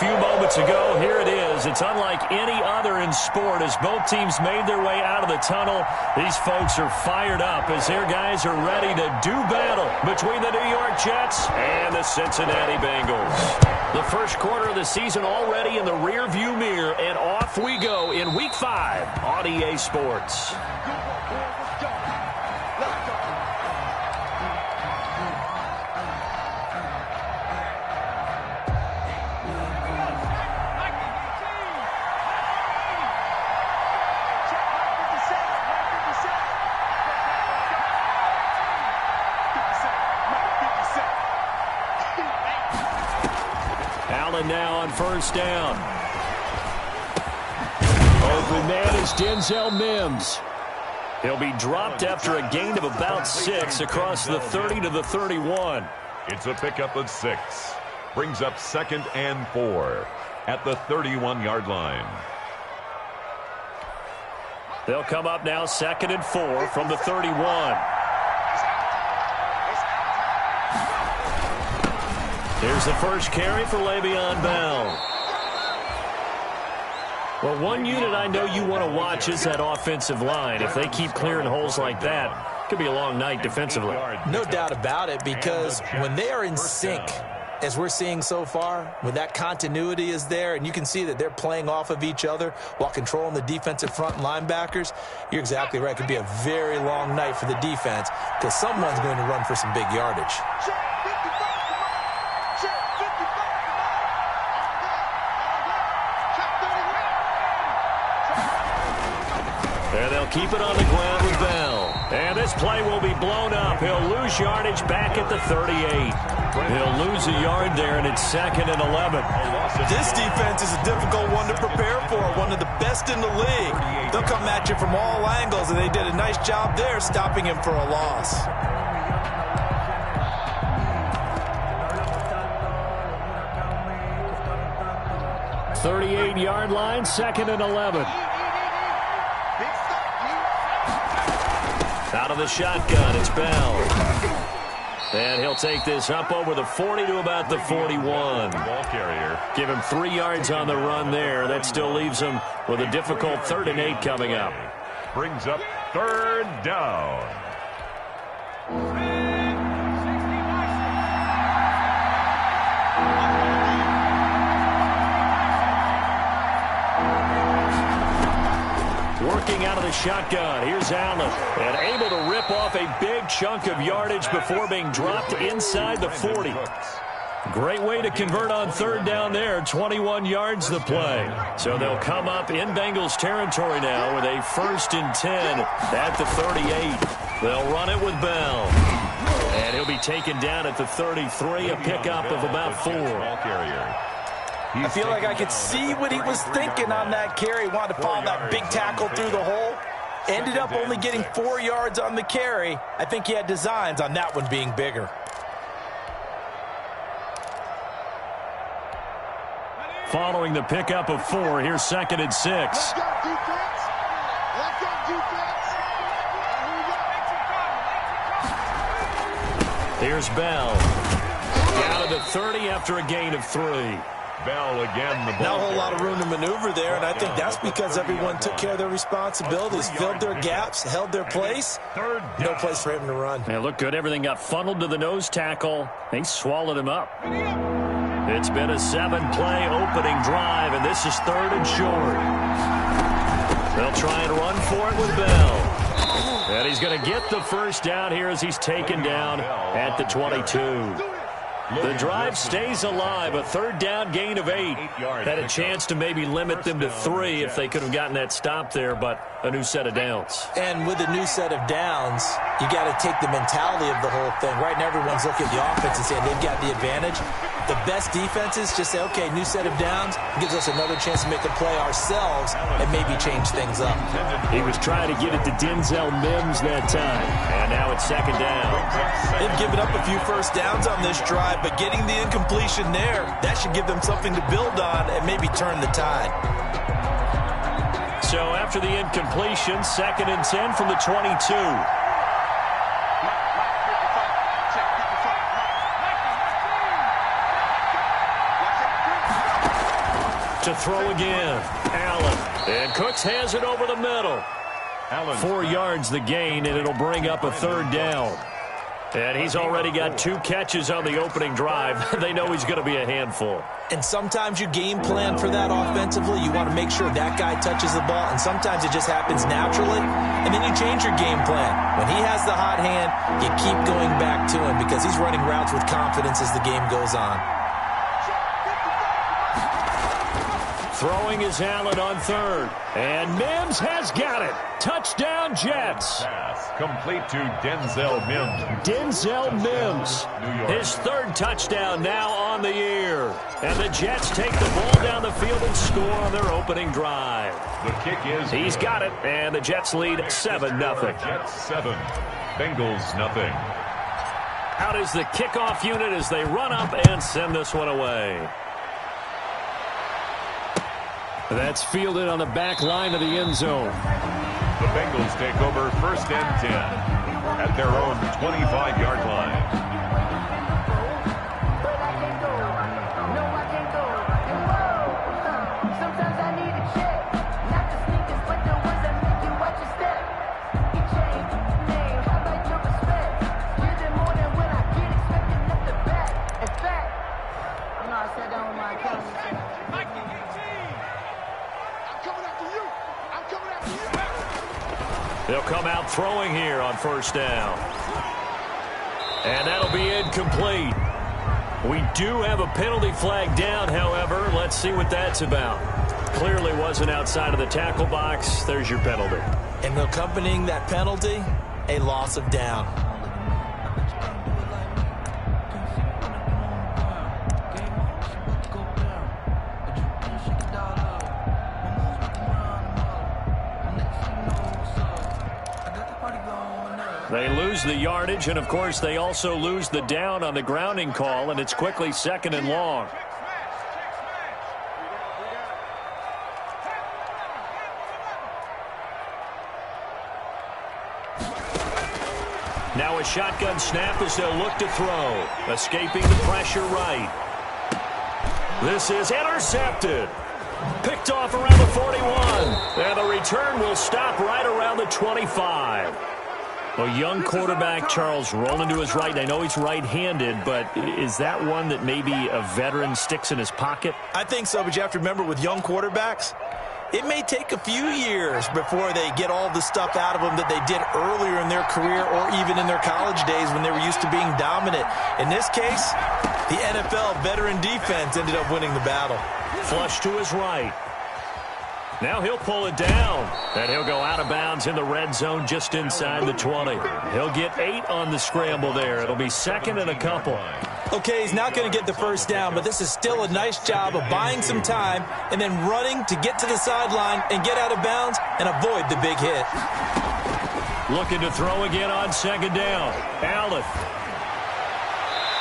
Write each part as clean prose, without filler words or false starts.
few moments ago. Here it is. It's unlike any other in sport as both teams made their way out of the tunnel. These folks are fired up as their guys are ready to do battle between the New York Jets and the Cincinnati Bengals. The first quarter of the season already in the rearview mirror, and off we go in Week 5 on EA Sports. Now on first down. Open man is Denzel Mims. He'll be dropped after a gain of about 6 across the 30 to the 31. It's a pickup of 6. Brings up 2nd and 4 at the 31-yard line. They'll come up now 2nd and 4 from the 31. Here's the first carry for Le'Veon Bell. Well, one unit I know you want to watch is that offensive line. If they keep clearing holes like that, it could be a long night defensively. No doubt about it, because when they are in sync, as we're seeing so far, when that continuity is there, and you can see that they're playing off of each other while controlling the defensive front linebackers, you're exactly right. It could be a very long night for the defense because someone's going to run for some big yardage. And they'll keep it on the ground with Bell. And this play will be blown up. He'll lose yardage back at the 38. He'll lose a yard there, and it's 2nd and 11. This defense is a difficult one to prepare for, one of the best in the league. They'll come at you from all angles, and they did a nice job there stopping him for a loss. "38-yard line, 2nd and 11. Out of the shotgun, it's Bell. And he'll take this up over the 40 to about the 41. Ball carrier. Give him 3 yards on the run there. That still leaves him with a difficult 3rd and 8 coming up. Brings up 3rd down. Working out of the shotgun. Here's Allen. And able to rip off a big chunk of yardage before being dropped inside the 40. Great way to convert on 3rd down there. 21 yards the play. So they'll come up in Bengals territory now with a 1st and 10 at the 38. They'll run it with Bell. And he'll be taken down at the 33, a pickup of about 4. Ball carrier. I feel like I could see what he was thinking on that carry. Wanted to follow that big tackle through the hole. Ended up only getting 4 yards on the carry. I think he had designs on that one being bigger. Following the pickup of 4, here's 2nd and 6. Let's go, defense. Let's go, defense. Here's Bell. Down to the 30 after a gain of 3. Bell again. The ball Not a whole lot of room to maneuver there, and I think that's because everyone took care of their responsibilities, filled their gaps, held their place. No place for him to run. It looked good. Everything got funneled to the nose tackle. They swallowed him up. It's been a 7-play opening drive, and this is 3rd and short. They'll try and run for it with Bell. And he's going to get the first down here as he's taken down at the 22. The drive stays alive. A 3rd down gain of 8. Had a chance to maybe limit them to 3 if they could have gotten that stop there, but a new set of downs. And with a new set of downs, you got to take the mentality of the whole thing. Right now, everyone's looking at the offense and saying they've got the advantage. The best defenses just say, okay, new set of downs, gives us another chance to make a play ourselves and maybe change things up. He was trying to get it to Denzel Mims that time. And now it's 2nd down. They've given up a few first downs on this drive, but getting the incompletion there, that should give them something to build on and maybe turn the tide. So after the incompletion, 2nd and 10 from the 22. To throw again. Allen. And Cooks has it over the middle. 4 yards the gain, and it'll bring up a 3rd down. And he's already got 2 catches on the opening drive. They know he's going to be a handful. And sometimes you game plan for that offensively. You want to make sure that guy touches the ball, and sometimes it just happens naturally. And then you change your game plan. When he has the hot hand, you keep going back to him because he's running routes with confidence as the game goes on. Throwing is Allen on 3rd. And Mims has got it. Touchdown, Jets. Pass complete to Denzel Mims. Denzel Mims. His 3rd touchdown now on the year. And the Jets take the ball down the field and score on their opening drive. The kick is He's got it, and the Jets lead 7-0. Jets 7, Bengals nothing. Out is the kickoff unit as they run up and send this one away. That's fielded on the back line of the end zone. The Bengals take over 1st and 10 at their own 25-yard line. They'll come out throwing here on 1st down. And that'll be incomplete. We do have a penalty flag down, however. Let's see what that's about. Clearly wasn't outside of the tackle box. There's your penalty. And accompanying that penalty, a loss of down. They lose the yardage, and, of course, they also lose the down on the grounding call, and it's quickly 2nd and long. Now a shotgun snap as they'll look to throw. Escaping the pressure right. This is intercepted. Picked off around the 41. And the return will stop right around the 25. A young quarterback, Charles, rolling to his right. I know he's right-handed, but is that one that maybe a veteran sticks in his pocket? I think so, but you have to remember with young quarterbacks, it may take a few years before they get all the stuff out of them that they did earlier in their career or even in their college days when they were used to being dominant. In this case, the NFL veteran defense ended up winning the battle. Flush to his right. Now he'll pull it down, and he'll go out of bounds in the red zone just inside the 20. He'll get 8 on the scramble there. It'll be 2nd and a couple. Okay, he's not going to get the first down, but this is still a nice job of buying some time and then running to get to the sideline and get out of bounds and avoid the big hit. Looking to throw again on 2nd down. Allen.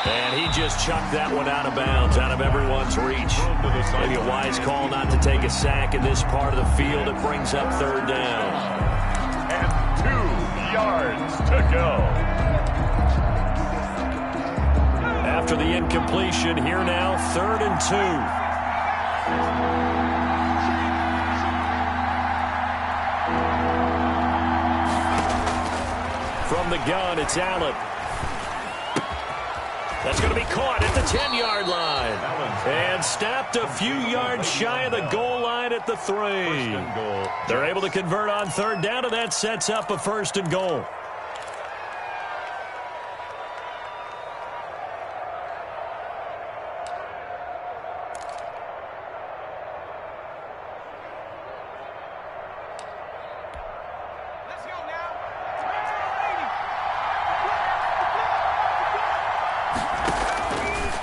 And he just chucked that one out of bounds, out of everyone's reach. Maybe a wise call not to take a sack in this part of the field. It brings up 3rd down. And 2 yards to go. After the incompletion, here now, 3rd and 2. From the gun, it's Allen. That's going to be caught at the 10-yard line. And stopped a few yards shy of the goal line at the 3. They're able to convert on 3rd down, and that sets up a 1st and goal.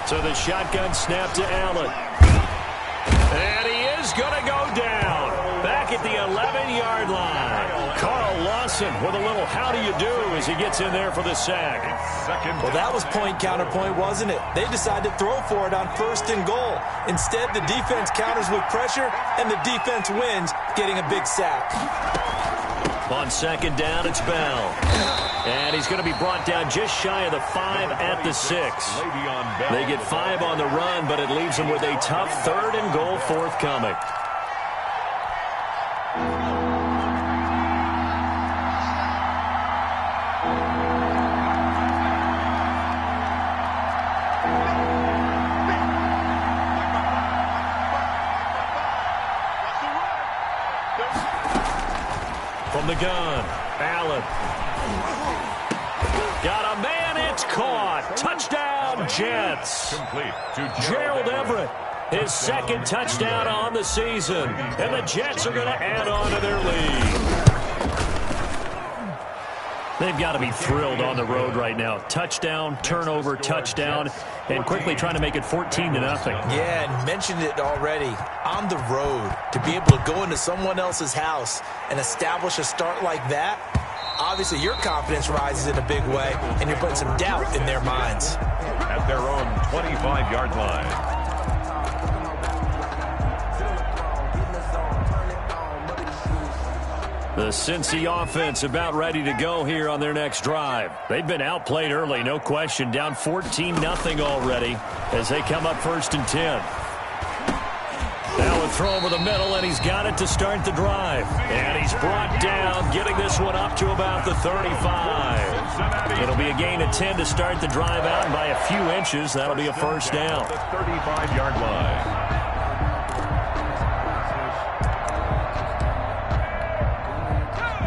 So the shotgun snap to Allen. And he is going to go down. Back at the 11-yard line. Carl Lawson with a little how do you do as he gets in there for the sack. Well, that was point counterpoint, wasn't it? They decided to throw for it on 1st and goal. Instead, the defense counters with pressure, and the defense wins, getting a big sack. On 2nd down, it's Bell. And he's going to be brought down just shy of the 5 at the 6. They get 5 on the run, but it leaves them with a tough 3rd and goal forthcoming. From the gun, Allen. Got a man, it's caught. Touchdown, Jets. Complete to Gerald Everett, his 2nd touchdown on the season. And the Jets are going to add on to their lead. They've got to be thrilled on the road right now. Touchdown, turnover, touchdown, and quickly trying to make it 14-0. Yeah, and mentioned it already. On the road, to be able to go into someone else's house and establish a start like that, obviously your confidence rises in a big way, and you're putting some doubt in their minds. At their own 25-yard line. The Cincy offense about ready to go here on their next drive. They've been outplayed early, no question. Down 14-0 already as they come up 1st and 10. Now a throw over the middle, and he's got it to start the drive. And he's brought down, getting this one up to about the 35. It'll be a gain of 10 to start the drive out, and by a few inches, that'll be a 1st down. The 35-yard line.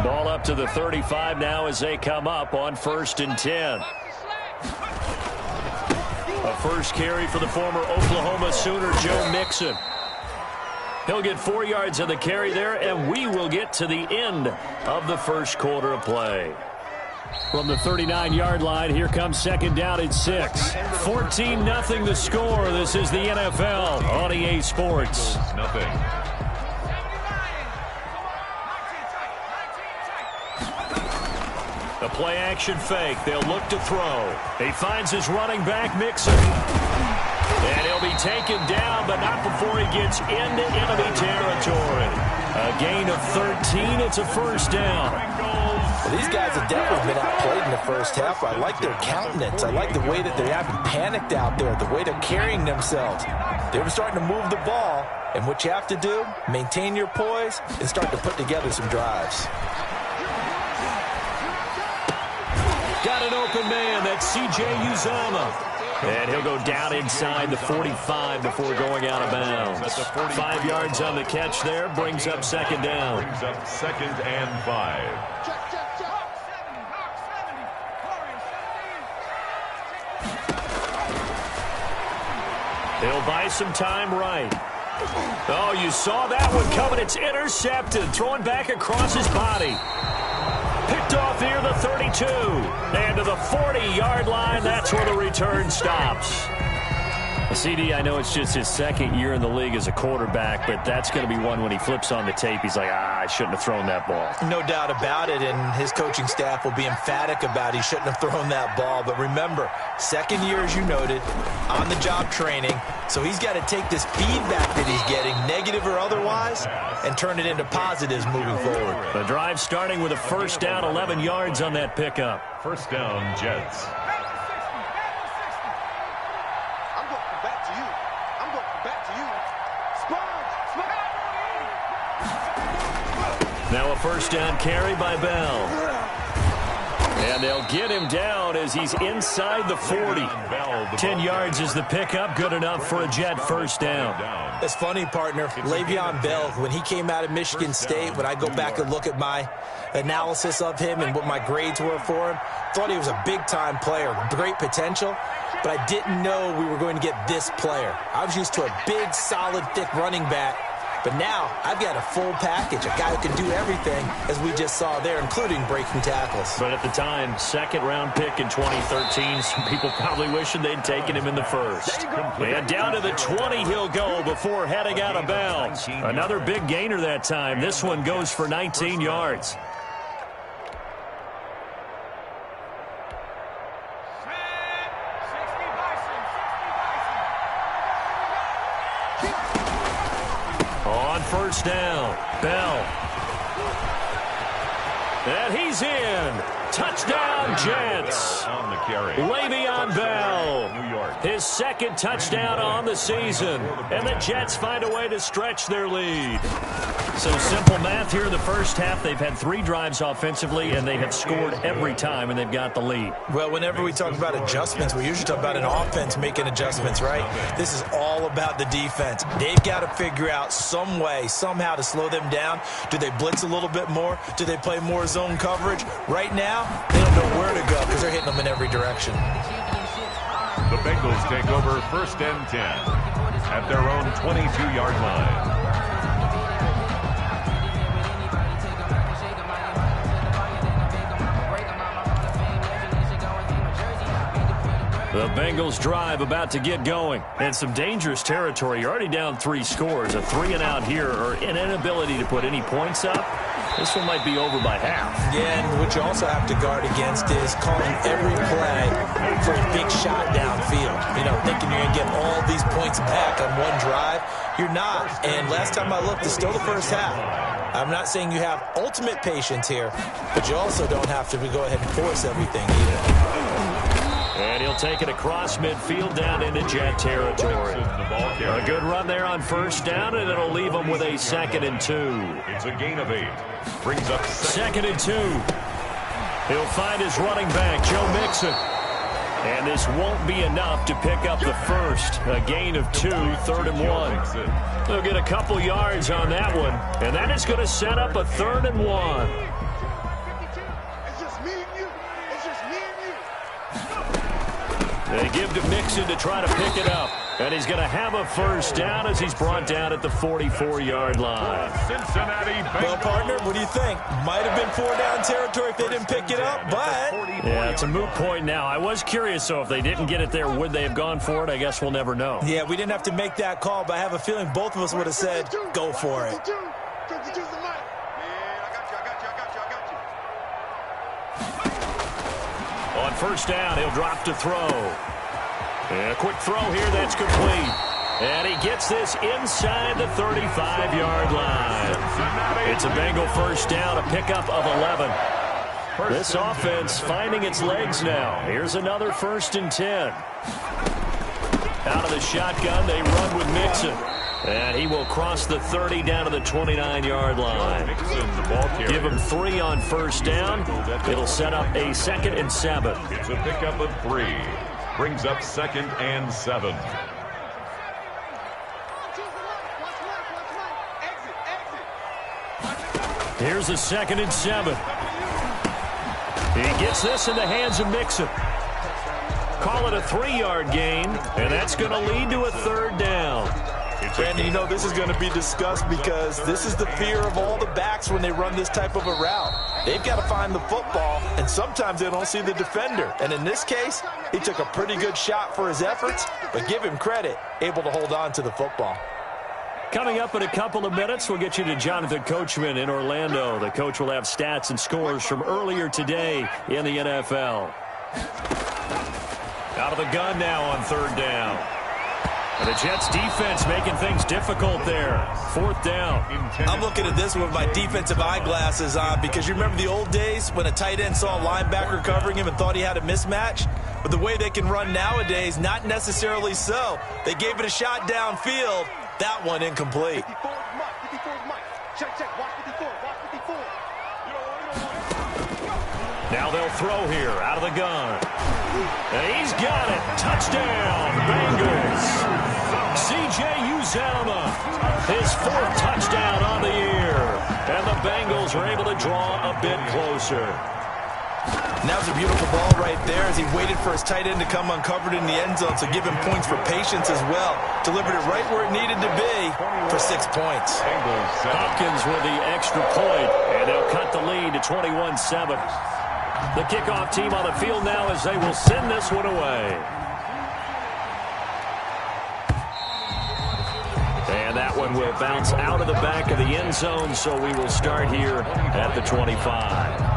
Ball up to the 35 now as they come up on 1st and 10. A first carry for the former Oklahoma Sooner, Joe Mixon. He'll get 4 yards on the carry there, and we will get to the end of the first quarter of play. From the 39-yard line, here comes 2nd down at 6. 14-0 the score. This is the NFL on EA Sports. Nothing. A play-action fake. They'll look to throw. He finds his running back, Mixon. And he'll be taken down, but not before he gets into enemy territory. A gain of 13. It's a 1st down. Well, these guys have definitely been outplayed in the first half. I like their countenance. I like the way that they haven't panicked out there, the way they're carrying themselves. They were starting to move the ball, and what you have to do, maintain your poise and start to put together some drives. Got an open man. That's C.J. Uzomah. And he'll go down inside the 45 before going out of bounds. 5 yards on the catch there. Brings up 2nd down. Brings up 2nd and 5. He'll buy some time right. Oh, you saw that one coming. It's intercepted. Throwing back across his body. Picked off near the 32. And to the 40-yard line, that's where the return stops. CD, I know it's just his 2nd year in the league as a quarterback, but that's going to be one when he flips on the tape. He's like, I shouldn't have thrown that ball. No doubt about it, and his coaching staff will be emphatic about he shouldn't have thrown that ball. But remember, 2nd year, as you noted, on-the-job training, so he's got to take this feedback that he's getting, negative or otherwise, and turn it into positives moving forward. The drive starting with a 1st down, 11 yards on that pickup. 1st down, Jets. Now a 1st down carry by Bell. And they'll get him down as he's inside the 40. 10 yards is the pickup. Good enough for a Jet 1st down. It's funny, partner. Le'Veon Bell, when he came out of Michigan State, when I go back and look at my analysis of him and what my grades were for him, thought he was a big-time player, great potential, but I didn't know we were going to get this player. I was used to a big, solid, thick running back. But now, I've got a full package, a guy who can do everything, as we just saw there, including breaking tackles. But at the time, 2nd-round pick in 2013, some people probably wishing they'd taken him in the 1st. And down to the 20 he'll go before heading out of bounds. Another big gainer that time. This one goes for 19 yards. On 1st down, Bell. And he's in. Touchdown, Jets. On the carry. Le'Veon Bell. New York. His second touchdown on the season. And the Jets find a way to stretch their lead. So simple math here in the first half. They've had 3 drives offensively, and they have scored every time, and they've got the lead. Well, whenever we talk about adjustments, we usually talk about an offense making adjustments, right? This is all about the defense. They've got to figure out some way, somehow to slow them down. Do they blitz a little bit more? Do they play more zone coverage? Right now, they don't know where to go because they're hitting them in every direction. The Bengals take over 1st and 10 at their own 22-yard line. The Bengals drive about to get going. And some dangerous territory. You're already down 3 scores. A 3-and-out here, or an inability to put any points up. This one might be over by half. Yeah, and what you also have to guard against is calling every play for a big shot downfield. You know, thinking you're going to get all these points back on one drive. You're not. And last time I looked, it's still the first half. I'm not saying you have ultimate patience here, but you also don't have to go ahead and force everything either. And he'll take it across midfield down into Jet territory. A good run there on 1st down, and it'll leave him with a 2nd and 2. It's a gain of 8. Brings up 2nd and 2. He'll find his running back, Joe Mixon. And this won't be enough to pick up the first. A gain of 2, 3rd and 1. They'll get a couple yards on that one, and that is going to set up a 3rd and 1. They give to Mixon to try to pick it up. And he's going to have a 1st down as he's brought down at the 44-yard line. Cincinnati Bengals. Well, partner, what do you think? Might have been 4-down territory if they didn't pick it up, but... Yeah, it's a moot point now. I was curious, so if they didn't get it there, would they have gone for it? I guess we'll never know. Yeah, we didn't have to make that call, but I have a feeling both of us would have said, go for it. On 1st down, he'll drop to throw. And a quick throw here, that's complete. And he gets this inside the 35-yard line. It's a Bengal 1st down, a pickup of 11. This offense finding its legs now. Here's another 1st and 10. Out of the shotgun, they run with Mixon. And he will cross the 30 down to the 29-yard line. Give him 3 on 1st down. It'll set up a 2nd and 7. It's a pickup of 3. Brings up 2nd and 7. Here's a 2nd and 7. He gets this in the hands of Mixon. Call it a 3-yard gain, and that's going to lead to a 3rd down. Brandon, you know this is going to be discussed because this is the fear of all the backs when they run this type of a route. They've got to find the football, and sometimes they don't see the defender. And in this case, he took a pretty good shot for his efforts, but give him credit, able to hold on to the football. Coming up in a couple of minutes, we'll get you to Jonathan Coachman in Orlando. The coach will have stats and scores from earlier today in the NFL. Out of the gun now on 3rd down. And the Jets defense making things difficult there. 4th down. I'm looking at this with my defensive eyeglasses on because you remember the old days when a tight end saw a linebacker covering him and thought he had a mismatch? But the way they can run nowadays, not necessarily so. They gave it a shot downfield. That one incomplete. Now they'll throw here out of the gun. And he's got it. Touchdown, Bengals. C.J. Uzomah, his 4th touchdown on the year. And the Bengals are able to draw a bit closer. Now's a beautiful ball right there as he waited for his tight end to come uncovered in the end zone, so give him points for patience as well. Delivered it right where it needed to be for 6 points. Hopkins with the extra point, and they'll cut the lead to 21-7. The kickoff team on the field now as they will send this one away. And that one will bounce out of the back of the end zone, so we will start here at the 25.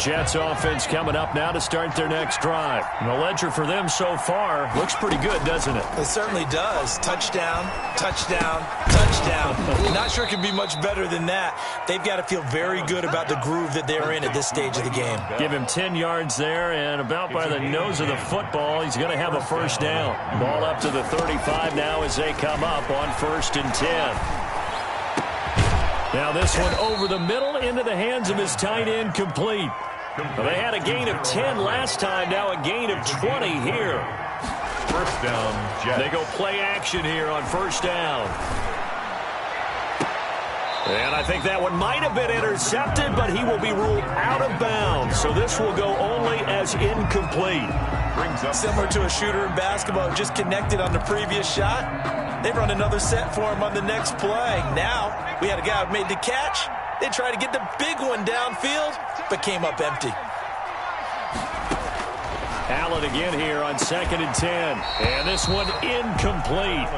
Jets offense coming up now to start their next drive. And the ledger for them so far looks pretty good, doesn't it? It certainly does. Touchdown, touchdown, touchdown. Not sure it can be much better than that. They've got to feel very good about the groove that they're in at this stage of the game. Give him 10 yards there, and about by the nose of the football, he's going to have a first down. Ball up to the 35 now as they come up on 1st and 10. Now this one over the middle into the hands of his tight end, complete. Well, they had a gain of 10 last time, now a gain of 20 here. First down, Jets. They go play action here on 1st down. And I think that one might have been intercepted, but he will be ruled out of bounds. So this will go only as incomplete. Similar to a shooter in basketball, just connected on the previous shot. They run another set for him on the next play. Now, we had a guy who made the catch. They tried to get the big one downfield, but came up empty. Allen again here on 2nd and 10. And this one incomplete.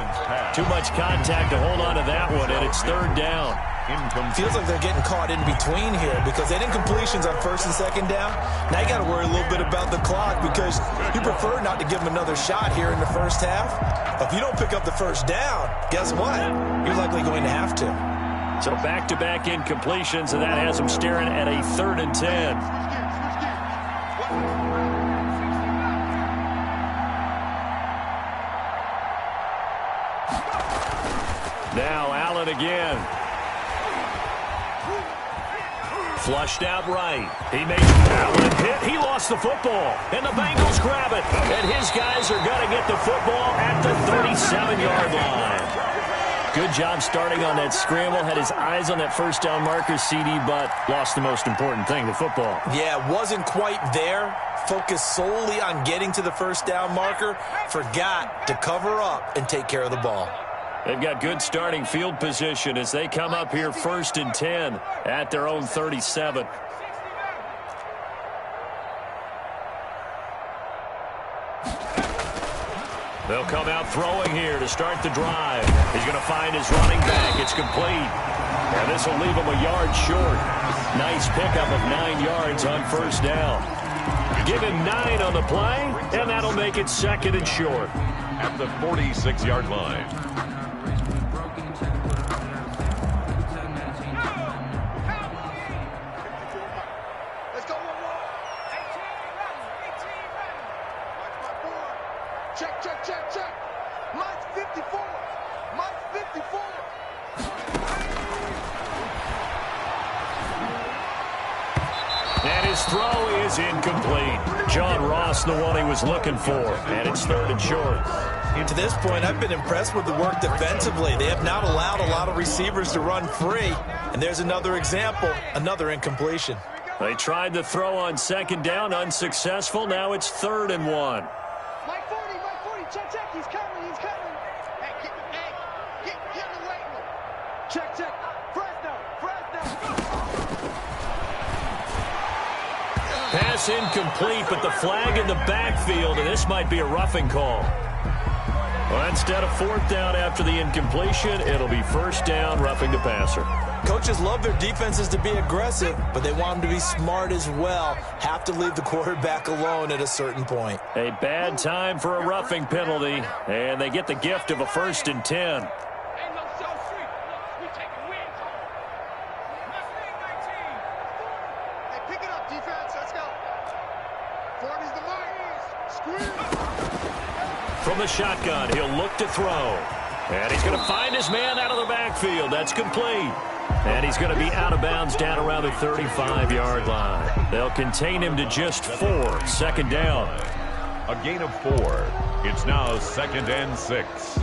Too much contact to hold on to that one, and it's 3rd down. Feels like they're getting caught in between here because they had incompletions on 1st and 2nd down. Now you got to worry a little bit about the clock because you prefer not to give them another shot here in the first half. If you don't pick up the first down, guess what? You're likely going to have to. So back-to-back incompletions, and that has them staring at a 3rd and 10. Now Allen again. Flushed out right. He made Allen hit. He lost the football. And the Bengals grab it. And his guys are going to get the football at the 37-yard line. Good job starting on that scramble. Had his eyes on that first down marker, CD, but lost the most important thing, the football. Yeah, wasn't quite there. Focused solely on getting to the first down marker. Forgot to cover up and take care of the ball. They've got good starting field position as they come up here 1st and 10 at their own 37. They'll come out throwing here to start the drive. He's going to find his running back. It's complete. And this will leave him a yard short. Nice pickup of 9 yards on 1st down. Give him 9 on the play, and that'll make it 2nd and short. At the 46-yard line. Check. Mine's 54. Mine's 54. And his throw is incomplete. John Ross, the one he was looking for. And it's 3rd and short. To this point, I've been impressed with the work defensively. They have not allowed a lot of receivers to run free. And there's another example, another incompletion. They tried to throw on 2nd down, unsuccessful. Now it's 3rd and 1. Mike 40, check, he's coming. Hey, get in the weight room. Check, Fresno. Pass incomplete, but the flag in the backfield, and this might be a roughing call. Well, instead of 4th down after the incompletion, it'll be 1st down, roughing the passer. Coaches love their defenses to be aggressive, but they want them to be smart as well. Have to leave the quarterback alone at a certain point. A bad time for a roughing penalty, and they get the gift of a 1st and 10. Hey, pick it up, defense. Let's go. 40's the mark. Squeeze. From the shotgun, he'll look to throw. And he's going to find his man out of the backfield. That's complete. And he's going to be out of bounds down around the 35-yard line. They'll contain him to just 4. 2nd down. A gain of 4. It's now 2nd and 6.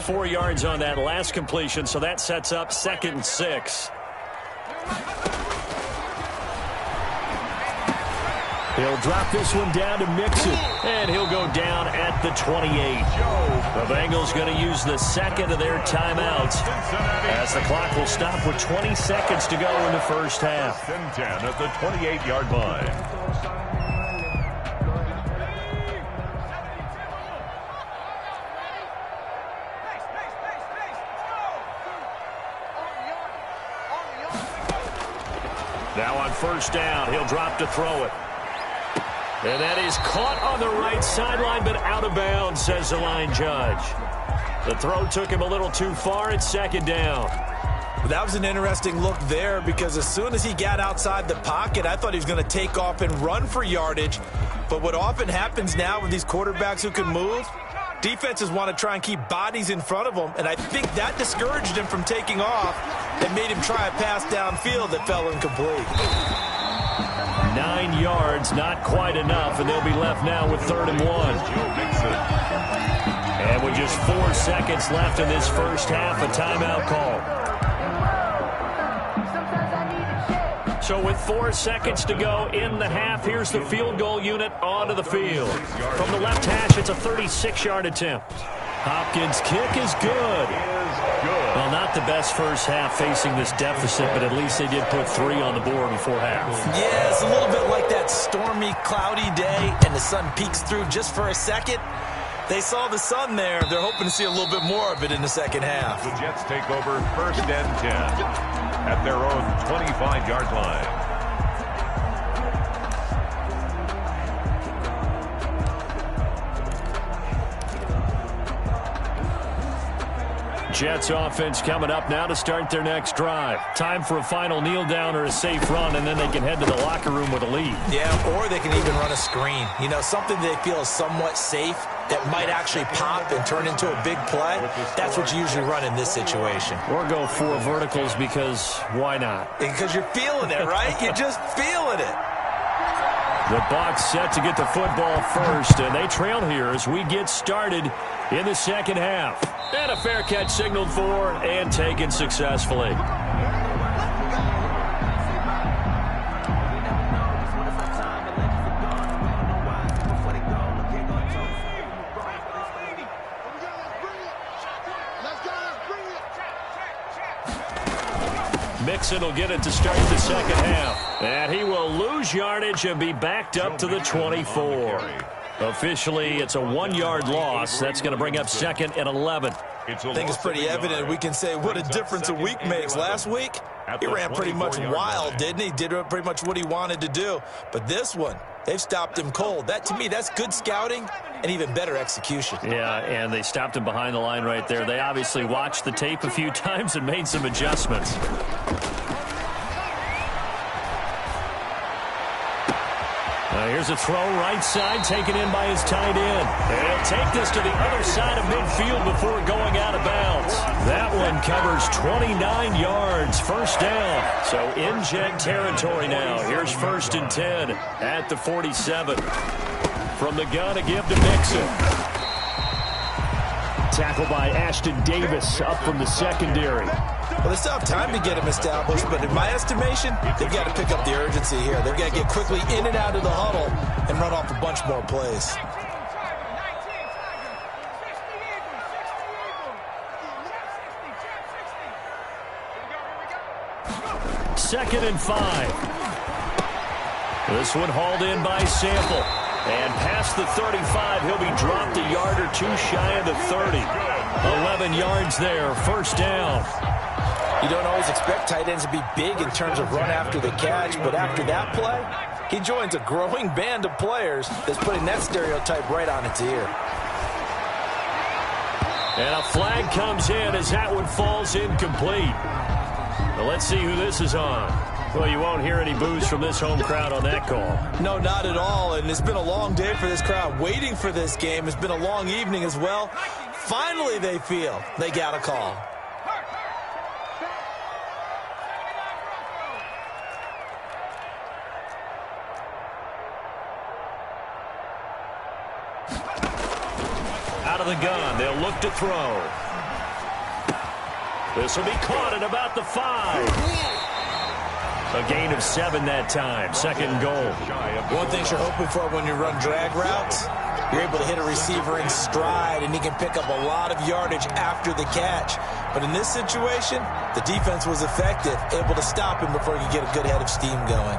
4 yards on that last completion, so that sets up 2nd and 6. He'll drop this one down to mix it, and he'll go down at the 28. The Bengals going to use the 2nd of their timeouts as the clock will stop with 20 seconds to go in the first half. 10 at the 28-yard line. Now on first down, he'll drop to throw it. And that is caught on the right sideline, but out of bounds, says the line judge. The throw took him a little too far. It's second down. That was an interesting look there because as soon as he got outside the pocket, I thought he was going to take off and run for yardage. But what often happens now with these quarterbacks who can move, defenses want to try and keep bodies in front of them, and I think that discouraged him from taking off and made him try a pass downfield that fell incomplete. 9 yards, not quite enough, and they'll be left now with 3rd and 1. And with just 4 seconds left in this first half, a timeout call. So with 4 seconds to go in the half, here's the field goal unit onto the field. From the left hash, it's a 36-yard attempt. Hopkins' kick is good. Well, not the best first half facing this deficit, but at least they did put 3 on the board before half. Yeah, it's a little bit like that stormy, cloudy day, and the sun peeks through just for a second. They saw the sun there. They're hoping to see a little bit more of it in the second half. The Jets take over 1st and 10 at their own 25-yard line. Jets offense coming up now to start their next drive. Time for a final kneel down or a safe run, and then they can head to the locker room with a lead. Yeah, or they can even run a screen. You know, something they feel is somewhat safe that might actually pop and turn into a big play. That's what you usually run in this situation. Or go 4 verticals because why not? Because you're feeling it, right? You're just feeling it. The Bucs set to get the football first, and they trail here as we get started in the second half. And a fair catch signaled for and taken successfully. Mixon will get it to start the second half. And he will lose yardage and be backed up to the 24. Officially, it's a 1-yard loss. That's going to bring up 2nd and 11. I think it's pretty evident. We can say what a difference a week makes. Last week, he ran pretty much wild, didn't he? Did pretty much what he wanted to do. But this one, they've stopped him cold. That, to me, that's good scouting and even better execution. Yeah, and they stopped him behind the line right there. They obviously watched the tape a few times and made some adjustments. Here's a throw right side taken in by his tight end. And he'll take this to the other side of midfield before going out of bounds. That one covers 29 yards. First down. So in Jet territory now. Here's 1st and 10 at the 47. From the gun, a give to Mixon. Tackle by Ashton Davis up from the secondary. Well, they still have time to get him established, but in my estimation, they've got to pick up the urgency here. They've got to get quickly in and out of the huddle and run off a bunch more plays. 2nd and 5. This one hauled in by Sample. And past the 35, he'll be dropped a yard or 2 shy of the 30. 11 yards there, first down. You don't always expect tight ends to be big in terms of run after the catch, but after that play, he joins a growing band of players that's putting that stereotype right on its ear. And a flag comes in as that one falls incomplete. Well, let's see who this is on. Well, you won't hear any boos from this home crowd on that call. No, not at all, and it's been a long day for this crowd waiting for this game. It's been a long evening as well. Finally, they feel they got a call. Out of the gun, they'll look to throw. This will be caught at about the 5. A gain of 7 that time. 2nd goal. One thing you're hoping for when you run drag routes, you're able to hit a receiver in stride, and he can pick up a lot of yardage after the catch. But in this situation, the defense was effective, able to stop him before he could get a good head of steam going.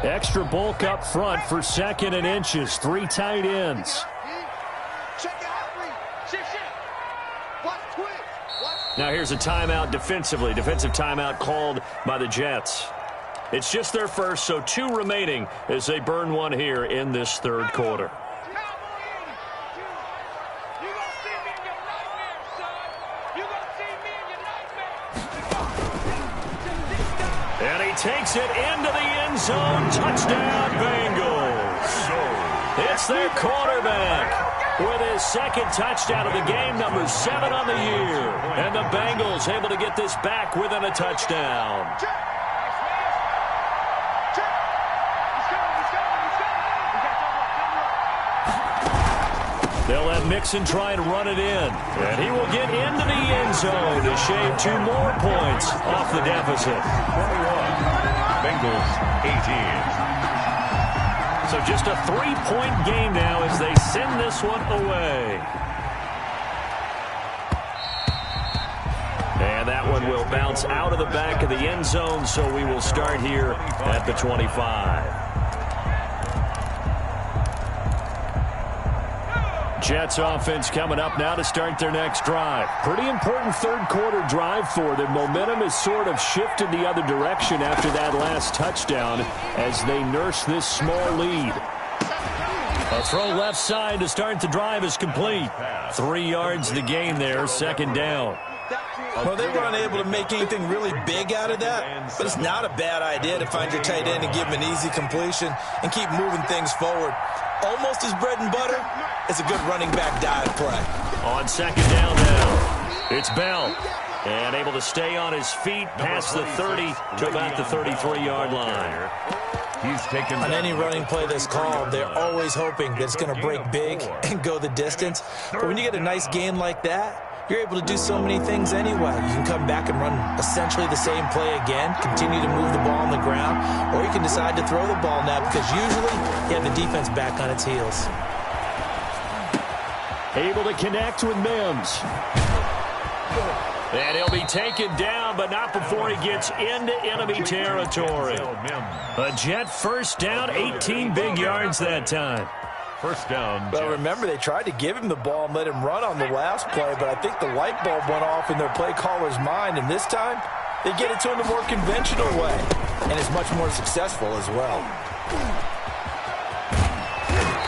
Extra bulk up front for 2nd and inches. 3 tight ends. Now here's a timeout defensively. Defensive timeout called by the Jets. It's just their first, so 2 remaining as they burn one here in this 3rd quarter. And he takes it into the end zone. Touchdown, Bengals. It's their quarterback with his 2nd touchdown of the game, number 7 on the year. And the Bengals able to get this back within a touchdown. They'll have Mixon try and run it in. And he will get into the end zone to shave 2 more points off the deficit. 21. Bengals 18. So just a 3-point game now as they send this one away. And that one will bounce out of the back of the end zone, so we will start here at the 25. Jets offense coming up now to start their next drive. Pretty important 3rd quarter drive for them. Momentum has sort of shifted the other direction after that last touchdown as they nurse this small lead. A throw left side to start the drive is complete. 3 yards the gain there, 2nd down. Well, they were unable to make anything really big out of that, but it's not a bad idea to find your tight end and give him an easy completion and keep moving things forward. Almost as bread and butter. It's a good running back dive play. On 2nd down now, it's Bell. And able to stay on his feet past the 30 to about the 33-yard line. He's taken on any running play that's called, they're always hoping that it's going to break big and go the distance. But when you get a nice gain like that, you're able to do so many things anyway. You can come back and run essentially the same play again, continue to move the ball on the ground, or you can decide to throw the ball now because usually you have the defense back on its heels. Able to connect with Mims. And he'll be taken down, but not before he gets into enemy territory. A Jet 1st down, 18 big yards that time. 1st down. Well, remember, they tried to give him the ball and let him run on the last play, but I think the light bulb went off in their play caller's mind, and this time they get it to him the more conventional way, and it's much more successful as well.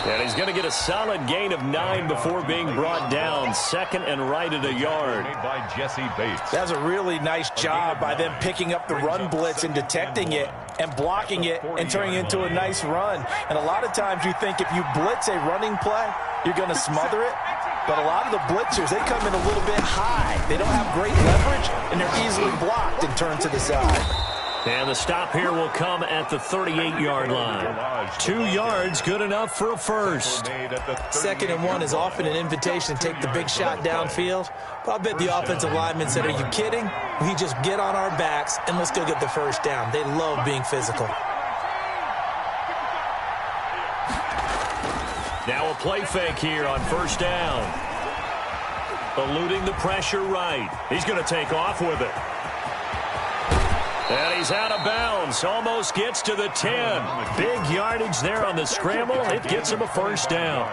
And he's going to get a solid gain of 9 before being brought down. 2nd and right at a yard. By Jesse Bates. That's a really nice job by them picking up the run blitz and detecting it and blocking it and turning it into a nice run. And a lot of times you think if you blitz a running play, you're going to smother it. But a lot of the blitzers, they come in a little bit high. They don't have great leverage, and they're easily blocked and turned to the side. And the stop here will come at the 38-yard line. 2 yards, good enough for a first. 2nd and 1 is often an invitation to take the big shot downfield. But I bet the offensive lineman said, are you kidding? We just get on our backs and let's go get the 1st down. They love being physical. Now a play fake here on 1st down. Eluding the pressure right. He's going to take off with it. And he's out of bounds. Almost gets to the 10. Big yardage there on the scramble. It gets him a 1st down.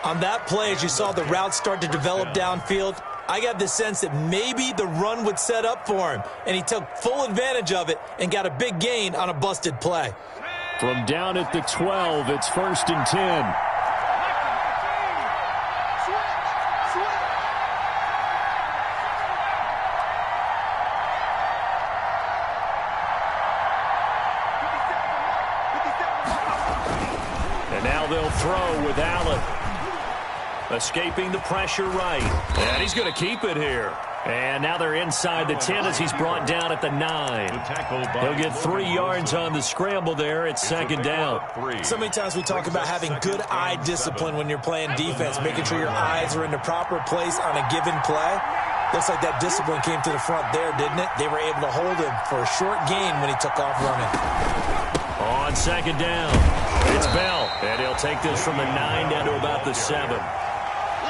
On that play, as you saw the route start to develop downfield, I got the sense that maybe the run would set up for him. And he took full advantage of it and got a big gain on a busted play. From down at the 12, it's 1st and 10. They'll throw with Allen. Escaping the pressure right. And he's going to keep it here. And now they're inside the 10 as he's brought down at the 9. He'll get 3 yards on the scramble there. It's 2nd down. So many times we talk about having good eye discipline when you're playing defense, making sure your eyes are in the proper place on a given play. Looks like that discipline came to the front there, didn't it? They were able to hold him for a short gain when he took off running. On 2nd down, it's Bell. And he'll take this from the 9 down to about the 7.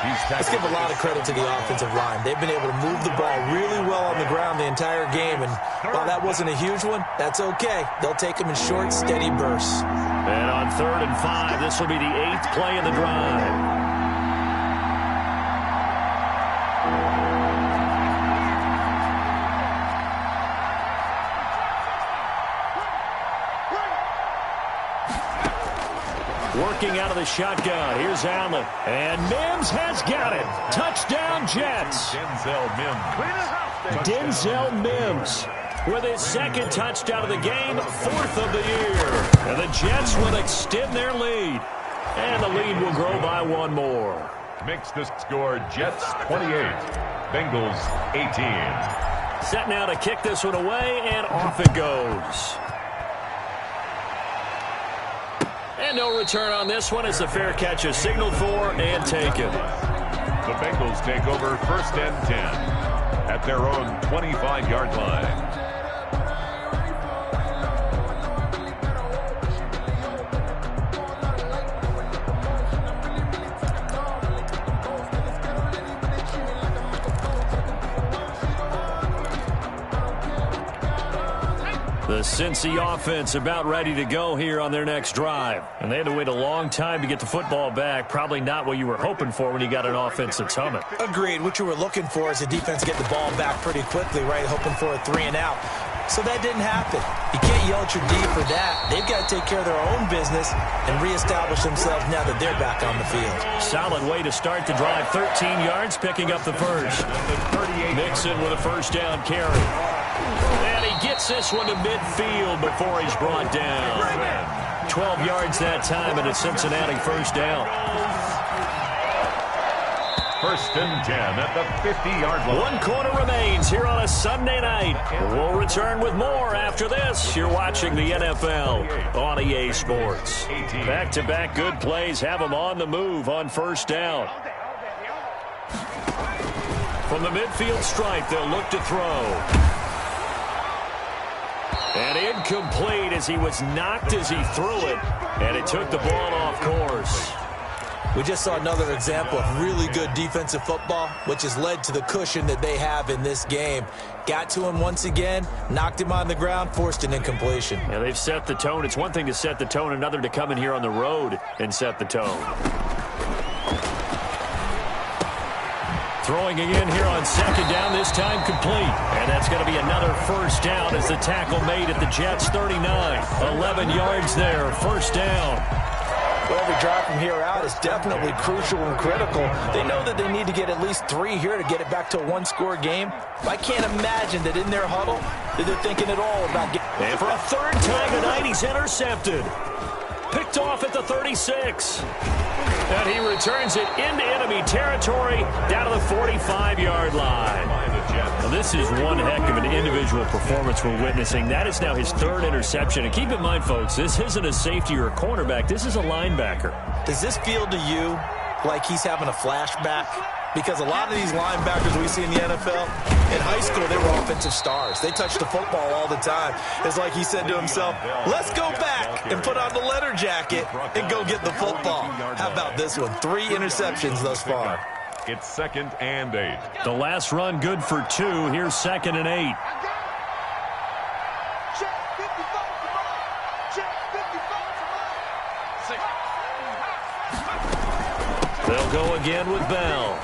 Let's give a lot of credit to the offensive line. They've been able to move the ball really well on the ground the entire game, and while that wasn't a huge one, that's okay. They'll take them in short, steady bursts. And on 3rd and 5, this will be the 8th play of the drive. Working out of the shotgun. Here's Allen. And Mims has got it. Touchdown, Jets. Denzel Mims with his 2nd touchdown of the game, 4th of the year. And the Jets will extend their lead. And the lead will grow by 1 more. Makes the score Jets 28, Bengals 18. Set now to kick this one away, and off it goes. And no return on this one as the fair catch is signaled for and taken. The Bengals take over 1st and 10 at their own 25-yard line. The Cincy offense about ready to go here on their next drive. And they had to wait a long time to get the football back. Probably not what you were hoping for when you got an offense that's humming. Agreed. What you were looking for is the defense get the ball back pretty quickly, right? Hoping for a 3 and out. So that didn't happen. You can't yell at your D for that. They've got to take care of their own business and reestablish themselves now that they're back on the field. Solid way to start the drive. 13 yards, picking up the first. Mixon with a 1st down carry. And he gets this one to midfield before he's brought down. 12 yards that time, and a Cincinnati 1st down. 1st and 10 at the 50-yard line. 1 quarter remains here on a Sunday night. We'll return with more after this. You're watching the NFL on EA Sports. Back-to-back good plays have them on the move on 1st down. From the midfield stripe, they'll look to throw. And incomplete as he was knocked as he threw it. And it took the ball off course. We just saw another example of really good defensive football, which has led to the cushion that they have in this game. Got to him once again, knocked him on the ground, forced an incompletion. Yeah, they've set the tone. It's one thing to set the tone, another to come in here on the road and set the tone. Throwing again here on 2nd down, this time complete. And that's going to be another 1st down as the tackle made at the Jets 39. 11 yards there, 1st down. Well, every drive from here out is definitely crucial and critical. They know that they need to get at least 3 here to get it back to a 1-score game. But I can't imagine that in their huddle that they're thinking at all about getting... And for a 3rd time tonight, he's intercepted. Picked off at the 36. And he returns it into enemy territory down to the 45-yard line. Now, this is one heck of an individual performance we're witnessing. That is now his 3rd interception. And keep in mind, folks, this isn't a safety or a cornerback. This is a linebacker. Does this feel to you like he's having a flashback? Because a lot of these linebackers we see in the NFL, in high school, they were offensive stars. They touched the football all the time. It's like he said to himself, let's go back and put on the leather jacket and go get the football. How about this one? 3 interceptions thus far. It's 2nd and 8. The last run good for 2. Here's 2nd and 8. They'll go again with Bell.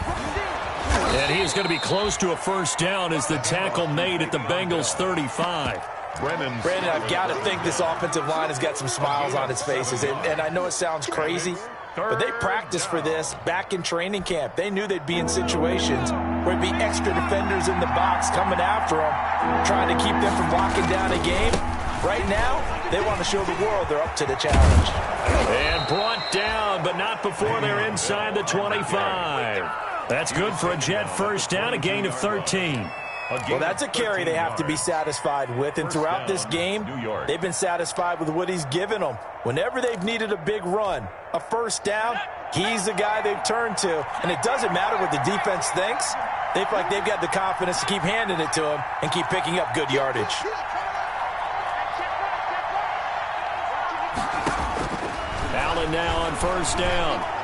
And he is going to be close to a 1st down as the tackle made at the Bengals 35. Brandon, I've got to think this offensive line has got some smiles on its faces. And I know it sounds crazy, but they practiced for this back in training camp. They knew they'd be in situations where it'd be extra defenders in the box coming after them, trying to keep them from locking down a game. Right now, they want to show the world they're up to the challenge. And brought down, but not before they're inside the 25. That's good for a Jet 1st down, a gain of 13. Well, that's a carry they have to be satisfied with. And throughout this game, they've been satisfied with what he's given them. Whenever they've needed a big run, a 1st down, he's the guy they've turned to. And it doesn't matter what the defense thinks. They feel like they've got the confidence to keep handing it to him and keep picking up good yardage. Allen now on 1st down.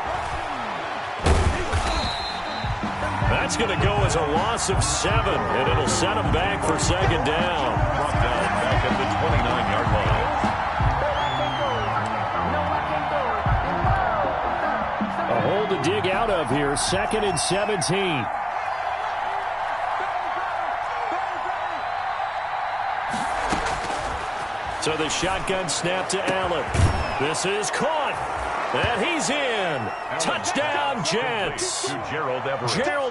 That's going to go as a loss of 7, and it'll set them back for second down. Brought down back at the 29-yard line. A hole to dig out of here, 2nd and 17. So the shotgun snap to Allen. This is caught. And he's in. Touchdown, Jets. Gerald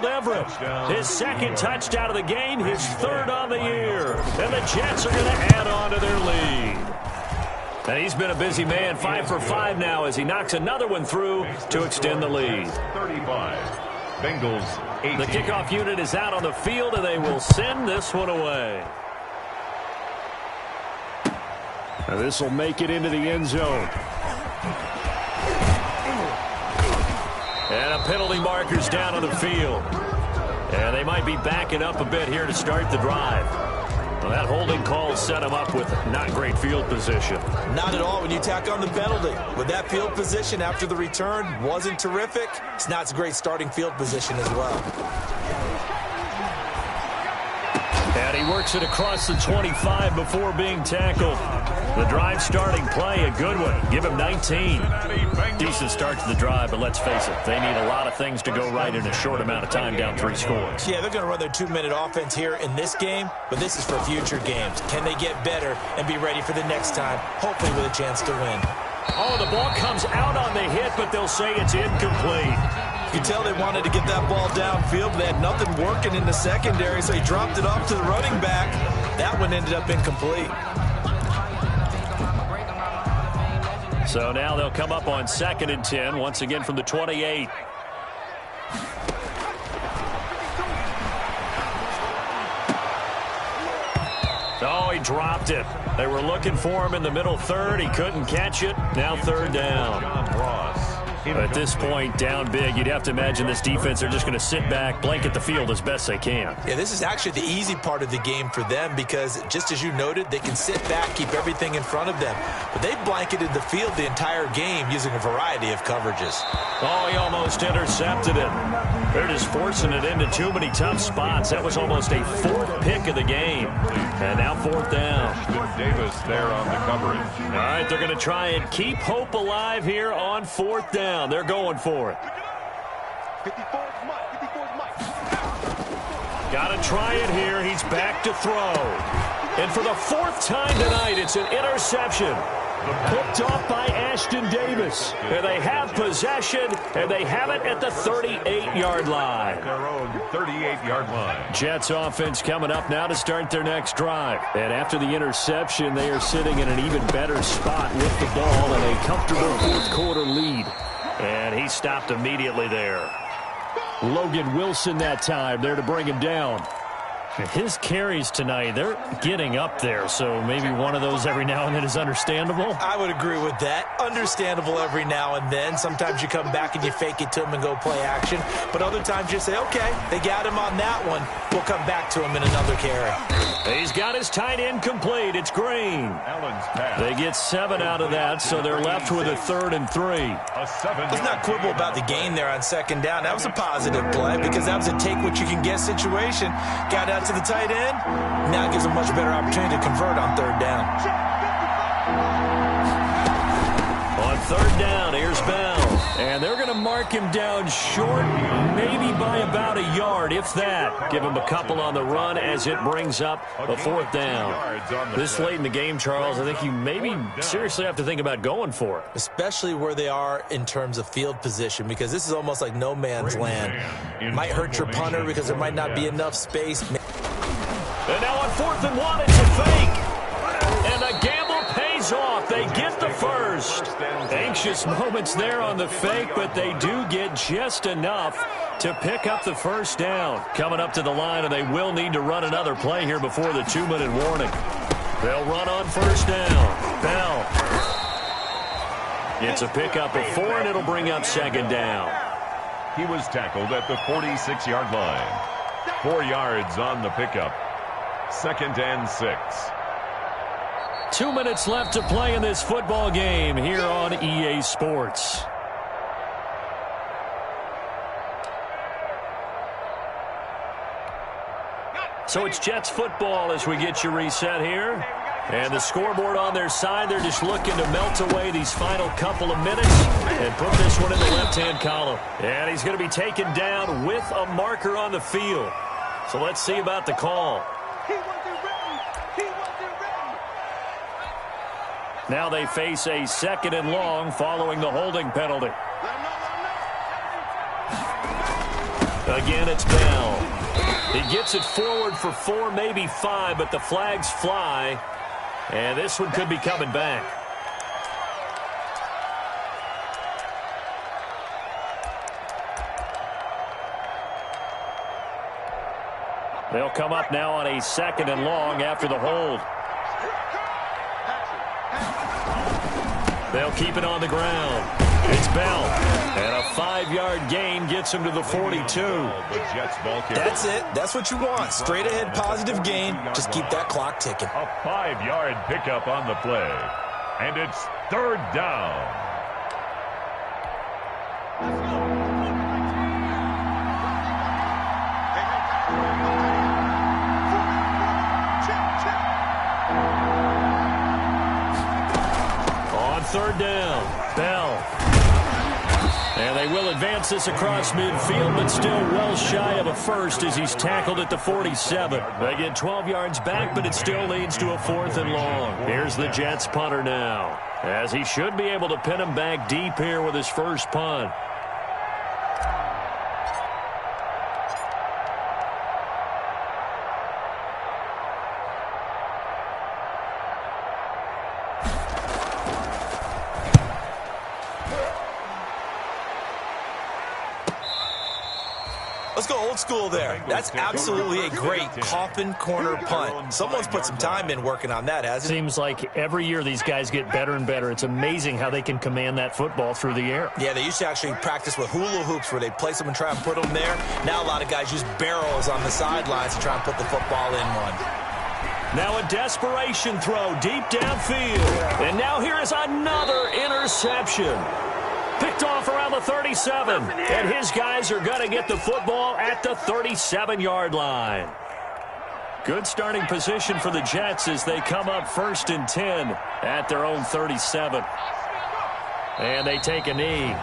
Everett. His 2nd touchdown of the game, his 3rd on the year. And the Jets are going to add on to their lead. And he's been a busy man, 5 for 5 now as he knocks another one through to extend the lead. 35. Bengals 18. The kickoff unit is out on the field, and they will send this one away. Now this will make it into the end zone. And a penalty marker's down on the field. And they might be backing up a bit here to start the drive. Well, that holding call set them up with not great field position. Not at all when you tack on the penalty. With that field position after the return wasn't terrific. It's not a great starting field position as well. And he works it across the 25 before being tackled. The drive starting play, a good one. Give him 19. Decent start to the drive, but let's face it, they need a lot of things to go right in a short amount of time down 3 scores. Yeah, they're going to run their 2-minute offense here in this game, but this is for future games. Can they get better and be ready for the next time, hopefully with a chance to win? Oh, the ball comes out on the hit, but they'll say it's incomplete. You can tell they wanted to get that ball downfield, but they had nothing working in the secondary, so he dropped it off to the running back. That one ended up incomplete. So now they'll come up on 2nd and 10, once again from the 28. Oh, he dropped it. They were looking for him in the middle 3rd. He couldn't catch it. Now 3rd down. At this point, down big, you'd have to imagine this defense are just going to sit back, blanket the field as best they can. Yeah, this is actually the easy part of the game for them because, just as you noted, they can sit back, keep everything in front of them. But they've blanketed the field the entire game using a variety of coverages. Oh, he almost intercepted it. They're just forcing it into too many tough spots. That was almost a 4th pick of the game. And now 4th down. Davis there on the coverage. All right, they're going to try and keep hope alive here on 4th down. They're going for it. Got to try it here. He's back to throw. And for the 4th time tonight, it's an interception. Picked off by Ashton Davis. And they have possession, and they have it at the 38-yard line. Their own 38-yard line. Jets offense coming up now to start their next drive. And after the interception, they are sitting in an even better spot with the ball and a comfortable 4th quarter lead. And he stopped immediately there. Logan Wilson that time there to bring him down. His carries tonight, they're getting up there, so maybe one of those every now and then is understandable. I would agree with that. Understandable every now and then. Sometimes you come back and you fake it to him and go play action. But other times you say, okay, they got him on that one. We'll come back to him in another carry. He's got his tight end complete. It's Green. They get 7 out of that, so they're left with a 3rd and 3. Let's not quibble about the gain there on 2nd down. That was a positive play because that was a take-what-you-can-get situation. Got out to the tight end. Now it gives them much better opportunity to convert on 3rd down. On 3rd down, here's Bell. And they're going to mark him down short, maybe by about a yard, if that. Give him a couple on the run as it brings up a 4th down. This late in the game, Charles, I think you maybe seriously have to think about going for it. Especially where they are in terms of field position, because this is almost like no man's land. Might hurt your punter because there might not be enough space. And now on 4th and 1, it's a fake. And the gamble pays off. They get the first. Anxious moments there on the fake, but they do get just enough to pick up the 1st down. Coming up to the line, and they will need to run another play here before the 2-minute warning. They'll run on 1st down. Bell. It's a pickup of 4, and it'll bring up 2nd down. He was tackled at the 46-yard line. 4 yards on the pickup. 2nd and 6. 2 minutes left to play in this football game here on EA Sports. So it's Jets football as we get you reset here. And the scoreboard on their side, they're just looking to melt away these final couple of minutes and put this one in the left-hand column. And he's going to be taken down with a marker on the field. So let's see about the call. He wasn't ready. He wasn't ready. Now they face a 2nd and long following the holding penalty. Again, it's Bell. He gets it forward for 4, maybe 5, but the flags fly. And this one could be coming back. They'll come up now on a 2nd and long after the hold. They'll keep it on the ground. It's Bell. And a 5-yard gain gets him to the 42. That's it. That's what you want. Straight ahead positive gain. Just keep that clock ticking. A 5-yard pickup on the play. And it's 3rd down. On 3rd down, Bell. And they will advance this across midfield, but still well shy of a first as he's tackled at the 47. They get 12 yards back, but it still leads to a 4th and long. Here's the Jets punter now, as he should be able to pin him back deep here with his first punt. Let's go old school there. That's absolutely a great coffin corner punt. Someone's put some time in working on that, hasn't it? Seems like every year these guys get better and better. It's amazing how they can command that football through the air. Yeah, they used to actually practice with hula hoops where they place them and try and put them there. Now a lot of guys use barrels on the sidelines to try and put the football in one. Now a desperation throw deep downfield. And now here is another interception. Picked off around the 37. And his guys are going to get the football at the 37-yard line. Good starting position for the Jets as they come up 1st and 10 at their own 37. And they take a knee.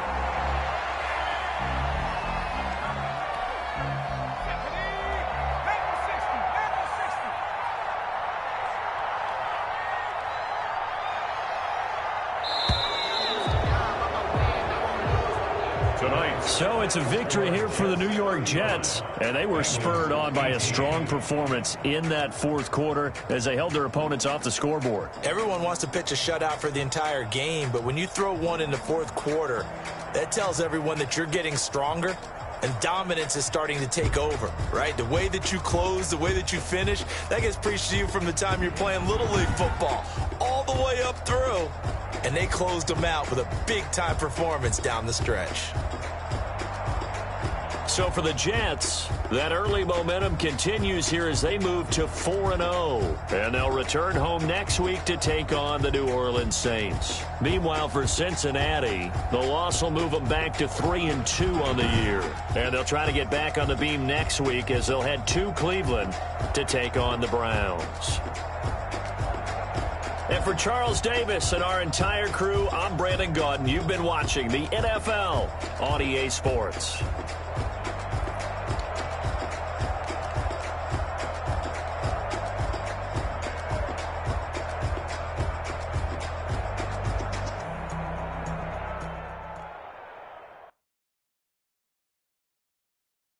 So it's a victory here for the New York Jets, and they were spurred on by a strong performance in that 4th quarter as they held their opponents off the scoreboard. Everyone wants to pitch a shutout for the entire game, but when you throw one in the 4th quarter, that tells everyone that you're getting stronger and dominance is starting to take over, right? The way that you close, the way that you finish, that gets preached to you from the time you're playing Little League football all the way up through, and they closed them out with a big-time performance down the stretch. So for the Jets, that early momentum continues here as they move to 4-0. And they'll return home next week to take on the New Orleans Saints. Meanwhile, for Cincinnati, the loss will move them back to 3-2 on the year. And they'll try to get back on the beam next week as they'll head to Cleveland to take on the Browns. And for Charles Davis and our entire crew, I'm Brandon Gaudin. You've been watching the NFL on EA Sports.